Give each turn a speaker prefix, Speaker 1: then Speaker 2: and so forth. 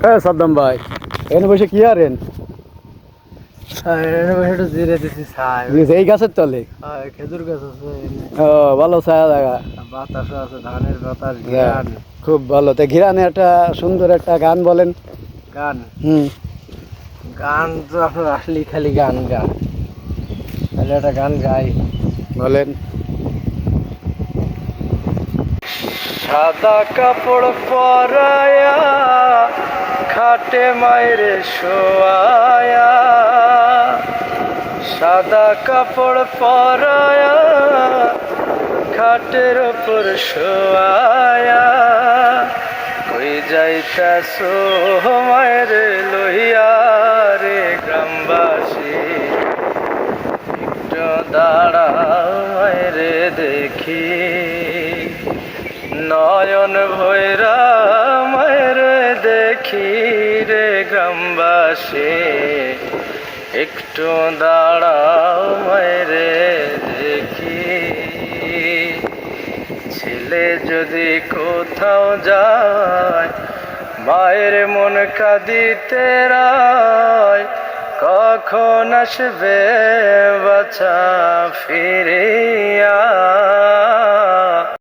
Speaker 1: হ্যাঁ সাদ্দাম ভাই, এখানে বসে কি আরেন?
Speaker 2: একটু জিরে দিছি ছাই
Speaker 1: এই গাছের তলে?
Speaker 2: খেজুর গাছ আছে
Speaker 1: ও, ভালো ছায়া জায়গা।
Speaker 2: বাতাস আছে ধানের বাতাস
Speaker 1: হ্যাঁ,
Speaker 2: গান
Speaker 1: খুব ভালো। তা ঘিরানে একটা সুন্দর একটা গান বলেন।
Speaker 2: গান
Speaker 1: হুম।
Speaker 2: গান তো আপনার আসলেই খালি গান গান তাহলে একটা গান গাই।
Speaker 1: বলেন।
Speaker 2: সাদা কাপড় পরায়া খাটে মায়েরে শোয়ায়া, সাদা কাপড় পরায়া খাটের ওপর শোয়ায়া, কই যাইতাছো মায়েরে লইয়া রে গ্রামবাসী, একটু দাঁড়াও মায়েরে দেখি, নয়ন ভৈরা মায়ের দেখি রে গ্রামবাসী, একটু দাঁড়াও মায়ের দেখি। ছেলে যদি কোথাও যায় মায়ের মন কাঁদিতে রায়, কখন আসবে বাছা ফিরিয়া।